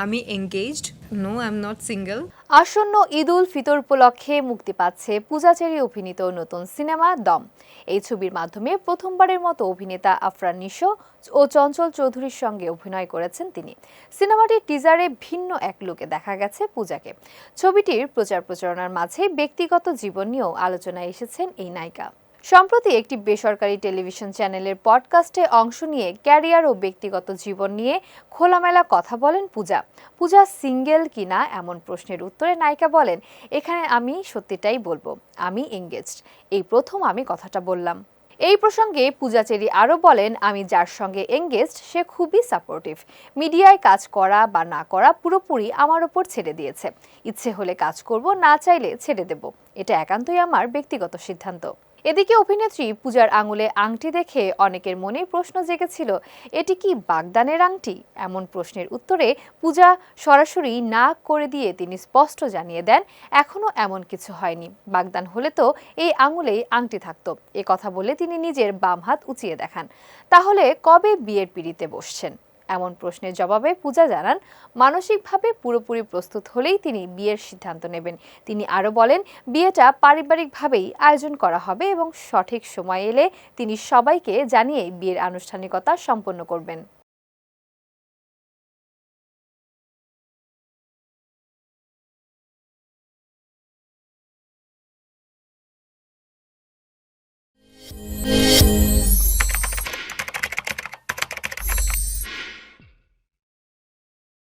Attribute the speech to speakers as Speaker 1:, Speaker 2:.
Speaker 1: আমি engaged. No, I am not single.
Speaker 2: আসন্ন ঈদ উল ফিতর উপলক্ষে মুক্তি পাচ্ছে পূজা চেরি অভিনীত নতুন সিনেমা দম। এই ছবির মাধ্যমে প্রথমবারের মতো অভিনেতা আফরান নিশো ও চঞ্চল চৌধুরীর সঙ্গে অভিনয় করেছেন তিনি। সিনেমাটির টিজারে ভিন্ন এক লুকে দেখা গেছে পূজাকে। ছবিটির প্রচার প্রচারণার মাঝে ব্যক্তিগত জীবন নিয়েও আলোচনায় এসেছেন এই নায়িকা। সম্প্রতি একটি বেসরকারি টেলিভিশন চ্যানেলের পডকাস্টে অংশ নিয়ে ক্যারিয়ার ও ব্যক্তিগত জীবন নিয়ে খোলামেলা কথা বলেন পূজা। পূজা সিঙ্গেল কিনা এমন প্রশ্নের উত্তরে নায়িকা বলেন, এখানে আমি সত্যিটাই বলবো, আমি এঙ্গেজড। এই প্রথম আমি কথাটা বললাম। এই প্রসঙ্গে পূজা চেরি আরও বলেন, আমি যার সঙ্গে এঙ্গেজড সে খুবই সাপোর্টিভ। মিডিয়ায় কাজ করা বা না করা পুরোপুরি আমার ওপর ছেড়ে দিয়েছে। ইচ্ছে হলে কাজ করব, না চাইলে ছেড়ে দেব। এটা একান্তই আমার ব্যক্তিগত সিদ্ধান্ত। এদিকে অভিনেত্রী পূজার আঙুলে আংটি দেখে অনেকের মনে প্রশ্ন জেগেছিল, এটি কি বাগদানের আংটি? এমন প্রশ্নের উত্তরে পূজা সরাসরি না করে দিয়ে তিনি স্পষ্ট জানিয়ে দেন, এখনো এমন কিছু হয়নি। বাগদান হলে তো এই আঙুলেই আংটি থাকতো। এ কথা বলে তিনি নিজের বাম হাত উঁচিয়ে দেখান। তাহলে কবে বিয়ের পিঁড়িতে বসছেন? এমন প্রশ্নের জবাবে পূজা জানান, মানসিকভাবে পুরোপুরি প্রস্তুত হলেই তিনি বিয়ের সিদ্ধান্ত নেবেন। তিনি আরও বলেন, বিয়েটা পারিবারিকভাবেই আয়োজন করা হবে এবং সঠিক সময় এলে তিনি সবাইকে জানিয়ে বিয়ের আনুষ্ঠানিকতা সম্পন্ন করবেন।